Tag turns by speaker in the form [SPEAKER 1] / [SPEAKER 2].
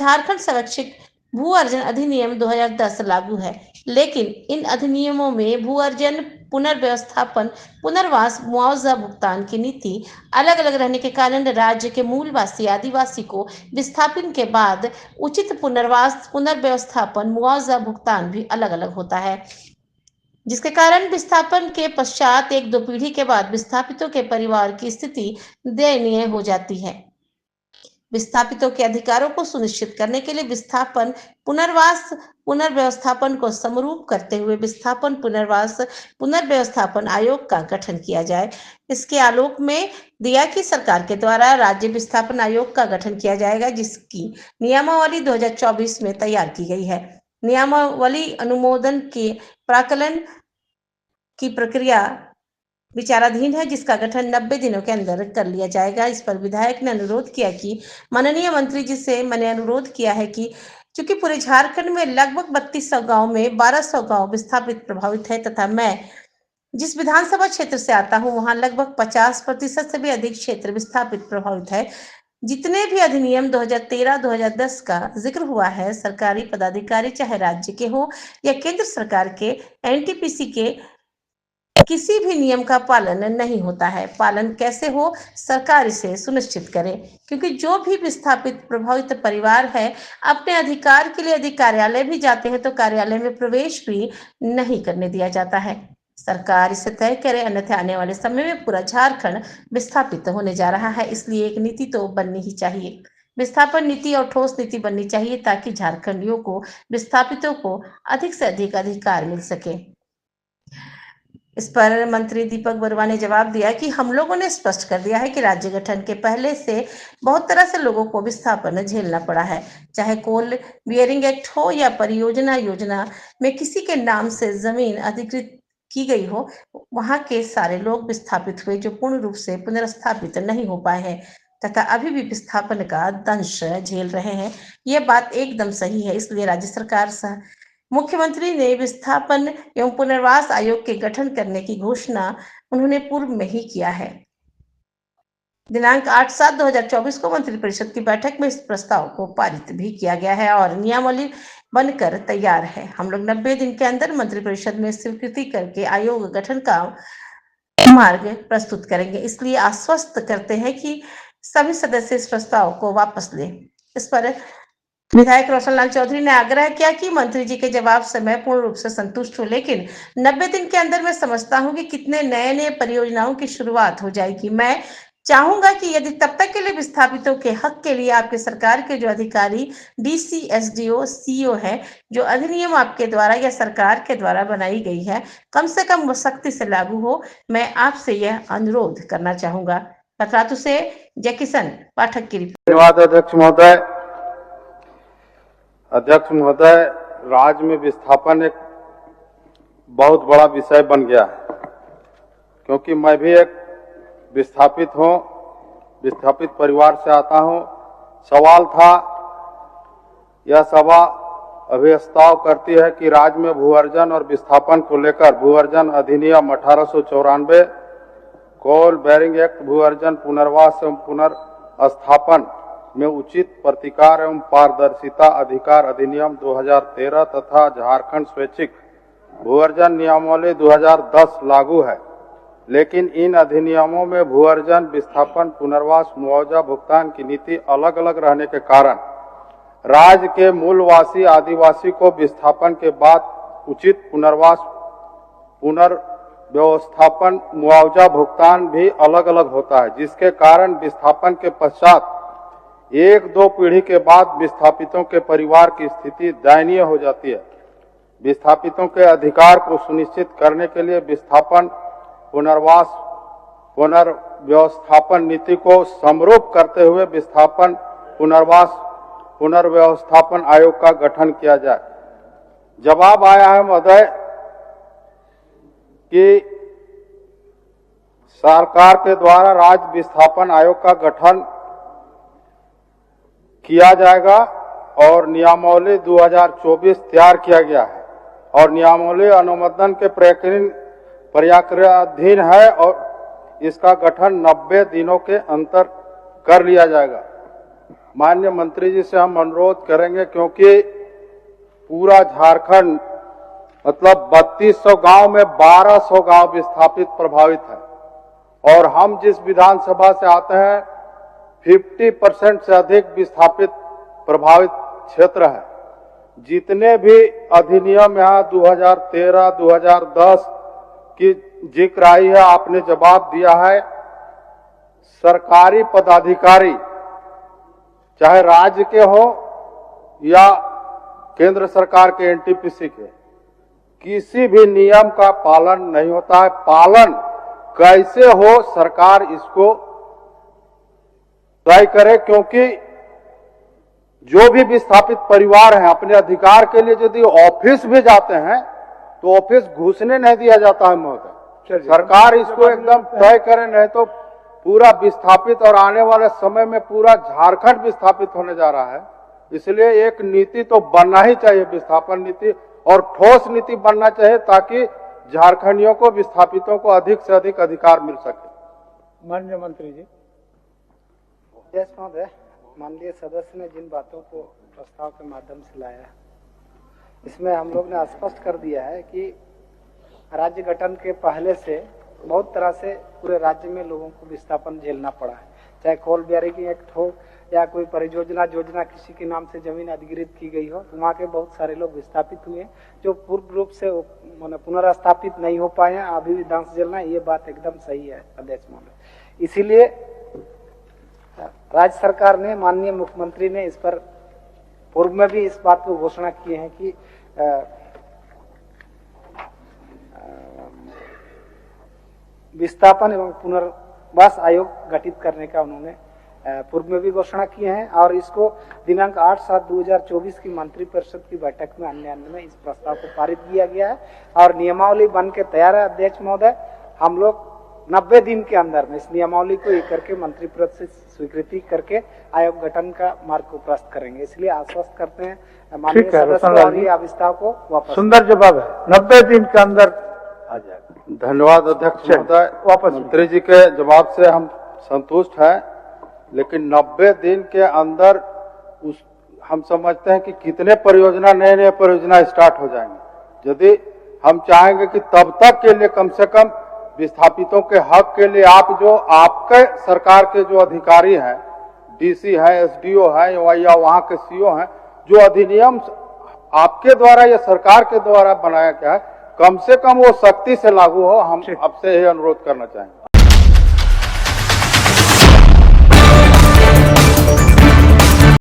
[SPEAKER 1] झारखंड संरक्षित भू अर्जन अधिनियम 2010 लागू है, लेकिन इन अधिनियमों में भू अर्जन, पुनर्व्यवस्थापन, पुनर्वास, मुआवजा भुगतान की नीति अलग अलग रहने के कारण राज्य के मूलवासी आदिवासी को विस्थापन के बाद उचित पुनर्वास, पुनर्व्यवस्थापन, मुआवजा भुगतान भी अलग अलग होता है, जिसके कारण विस्थापन के पश्चात एक दो पीढ़ी के बाद विस्थापितों के परिवार की स्थिति दयनीय हो जाती है। विस्थापितों के अधिकारों को सुनिश्चित करने के लिए विस्थापन, पुनर्वास, पुनर्व्यवस्थापन को समरूप करते हुए विस्थापन, पुनर्वास, पुनर्व्यवस्थापन आयोग का गठन किया जाए। इसके आलोक में दिया कि सरकार के द्वारा राज्य विस्थापन आयोग का गठन किया जाएगा, जिसकी नियमावली 2024 में तैयार की गई है। नियमावली अनुमोदन के प्राक्कलन की प्रक्रिया विचाराधीन है, जिसका गठन 90 दिनों के अंदर कर लिया जाएगा। इस पर विधायक ने अनुरोध किया कि माननीय मंत्री जी से मैंने अनुरोध किया है कि चूंकि पूरे झारखंड में लगभग 3200 गांव में 1200 गांव विस्थापित प्रभावित है तथा मैं जिस विधानसभा क्षेत्र से आता हूं वहां लगभग 50% से भी अधिक क्षेत्र विस्थापित प्रभावित है। जितने भी अधिनियम 2013-2010 का जिक्र हुआ है, सरकारी पदाधिकारी चाहे राज्य के हो या केंद्र सरकार के, एनटीपीसी के किसी भी नियम का पालन नहीं होता है। पालन कैसे हो, सरकार इसे सुनिश्चित करे, क्योंकि जो भी विस्थापित प्रभावित परिवार है अपने अधिकार के लिए यदि कार्यालय भी जाते हैं तो कार्यालय में प्रवेश भी नहीं करने दिया जाता है। सरकार इसे तय करे, अन्यथा आने वाले समय में पूरा झारखंड विस्थापित होने जा रहा है। इसलिए एक नीति तो बननी ही चाहिए, विस्थापन नीति और ठोस नीति बननी चाहिए, ताकि झारखंडियों को, विस्थापितों को अधिक से अधिक अधिकार मिल सके। इस पर मंत्री दीपक बरुआ ने जवाब दिया कि हम लोगों ने स्पष्ट कर दिया है कि राज्य गठन के पहले से बहुत तरह से लोगों को विस्थापन झेलना पड़ा है, चाहे कोल बियरिंग एक्ट हो या परियोजना योजना में किसी के नाम से जमीन अधिकृत की गई हो, वहां के सारे लोग विस्थापित हुए जो पूर्ण रूप से पुनर्स्थापित नहीं हो पाए हैं तथा अभी भी विस्थापन का दंश झेल रहे हैं। यह बात एकदम सही है। इसलिए राज्य सरकार मुख्यमंत्री ने विस्थापन एवं पुनर्वास आयोग के गठन करने की घोषणा उन्होंने पूर्व में ही किया है। दिनांक 8/7/2024 को मंत्रिपरिषद की बैठक में इस प्रस्ताव को पारित भी किया गया है और नियमावली बनकर तैयार है। हम लोग 90 दिन के अंदर मंत्रिपरिषद में स्वीकृति करके आयोग गठन का मार्ग प्रस्तुत करेंगे। इसलिए आश्वस्त करते हैं कि सभी सदस्य इस प्रस्ताव को वापस लें। इस पर विधायक रोशनलाल चौधरी ने आग्रह किया कि मंत्री जी के जवाब से मैं पूर्ण रूप से संतुष्ट हूं, लेकिन 90 दिन के अंदर मैं समझता हूं कि कितने नए परियोजनाओं की शुरुआत हो जाएगी। मैं चाहूंगा कि यदि तब तक के लिए विस्थापितों के हक के लिए आपके सरकार के जो अधिकारी डीसी, एसडीओ, सीईओ है, जो अधिनियम आपके द्वारा या सरकार के द्वारा बनाई गई है, कम से कम सख्ती से लागू हो। मैं आपसे यह अनुरोध करना चाहूंगा। पतरातू से जय किशन पाठक की रिपोर्ट।
[SPEAKER 2] धन्यवाद अध्यक्ष महोदय। राज्य में विस्थापन एक बहुत बड़ा विषय बन गया है, क्योंकि मैं भी एक विस्थापित हूँ, विस्थापित परिवार से आता हूँ। सवाल था, यह सभा अभिस्ताव करती है कि राज्य में भू अर्जन और विस्थापन को लेकर भू अर्जन अधिनियम 1894, कोल बेरिंग एक्ट, भू अर्जन, पुनर्वास एवं पुनर्स्थापन में उचित प्रतिकार एवं पारदर्शिता अधिकार अधिनियम 2013 तथा झारखंड स्वैच्छिक भू अर्जन नियमावली 2010 लागू है। लेकिन इन अधिनियमों में भू अर्जन, विस्थापन, पुनर्वास, मुआवजा भुगतान की नीति अलग अलग रहने के कारण राज्य के मूलवासी आदिवासी को विस्थापन के बाद उचित पुनर्वास, पुनर्व्यवस्थापन, मुआवजा भुगतान भी अलग अलग होता है, जिसके कारण विस्थापन के पश्चात एक दो पीढ़ी के बाद विस्थापितों के परिवार की स्थिति दयनीय हो जाती है। विस्थापितों के अधिकार को सुनिश्चित करने के लिए विस्थापन, पुनर्वास, पुनर्व्यवस्थापन नीति को समरूप करते हुए विस्थापन, पुनर्वास, पुनर्व्यवस्थापन आयोग का गठन किया जाए। जवाब आया है महोदय कि सरकार के द्वारा राज्य विस्थापन आयोग का गठन किया जाएगा और नियमावली 2024 तैयार किया गया है और नियमावली अनुमोदन के प्रक्रियाधीन है और इसका गठन 90 दिनों के अंतर कर लिया जाएगा। माननीय मंत्री जी से हम अनुरोध करेंगे, क्योंकि पूरा झारखंड मतलब 3200 गांव में 1200 गांव विस्थापित प्रभावित है और हम जिस विधानसभा से आते हैं 50% से अधिक विस्थापित प्रभावित क्षेत्र है। जितने भी अधिनियम यहाँ 2013, 2010 की जिक्र आई है, आपने जवाब दिया है। सरकारी पदाधिकारी चाहे राज्य के हो या केंद्र सरकार के एनटीपीसी के, किसी भी नियम का पालन नहीं होता है। पालन कैसे हो, सरकार इसको तय करे, क्योंकि जो भी विस्थापित परिवार हैं अपने अधिकार के लिए यदि ऑफिस भी जाते हैं तो ऑफिस घुसने नहीं दिया जाता है महोदय। सरकार इसको एकदम तय करे, नहीं तो पूरा विस्थापित और आने वाले समय में पूरा झारखंड विस्थापित होने जा रहा है। इसलिए एक नीति तो बनना ही चाहिए, विस्थापन नीति, और ठोस नीति बनना चाहिए ताकि झारखंडियों को, विस्थापितों को अधिक से अधिक अधिकार मिल सके।
[SPEAKER 3] माननीय मंत्री जी।
[SPEAKER 4] यस महोदय, माननीय सदस्य ने जिन बातों को प्रस्ताव के माध्यम से लाया, इसमें हम लोग ने स्पष्ट कर दिया है कि राज्य गठन के पहले से बहुत तरह से पूरे राज्य में लोगों को विस्थापन झेलना पड़ा है, चाहे कोल बेयरिंग एक्ट हो या कोई परियोजना किसी के नाम से जमीन अधिग्रहित की गई हो, तो वहाँ के बहुत सारे लोग विस्थापित हुए जो पूर्ण रूप से पुनर्स्थापित नहीं हो पाए हैं, अभी भी दंश झेलना। ये बात एकदम सही है अध्यक्ष महोदय। इसीलिए राज्य सरकार ने, माननीय मुख्यमंत्री ने इस पर पूर्व में भी इस बात को घोषणा किए हैं कि विस्थापन एवं पुनर्वास आयोग गठित करने का उन्होंने पूर्व में भी घोषणा किए हैं और इसको दिनांक 8/7/2024 की मंत्रिपरिषद की बैठक में अन्य में इस प्रस्ताव को पारित किया गया है और नियमावली बन के तैयार है। अध्यक्ष महोदय, हम लोग 90 दिन के अंदर में इस नियमावली को एक करके मंत्रिपरिषद से स्वीकृति करके आयोग गठन का मार्ग को प्रस्तुत करेंगे। इसलिए आश्वस्त करते हैं माननीय सदस्य अविस्ताव को वापस।
[SPEAKER 3] सुंदर जवाब है, 90 दिन के अंदर आ जाएगा।
[SPEAKER 2] धन्यवाद अध्यक्ष महोदय।
[SPEAKER 3] वापस
[SPEAKER 2] मंत्री जी के जवाब से हम संतुष्ट हैं, लेकिन 90 दिन के अंदर हम समझते हैं कि कितने परियोजना, नए परियोजना स्टार्ट हो जाएंगे। यदि हम चाहेंगे कि तब तक के लिए कम से कम विस्थापितों के हक के लिए आपके सरकार के जो अधिकारी हैं, डीसी हैं, एसडीओ हैं या वहां के सीओ हैं, जो अधिनियम आपके द्वारा या सरकार के द्वारा बनाया गया है, कम से कम वो सख्ती से लागू हो। हम आपसे यही अनुरोध करना चाहेंगे।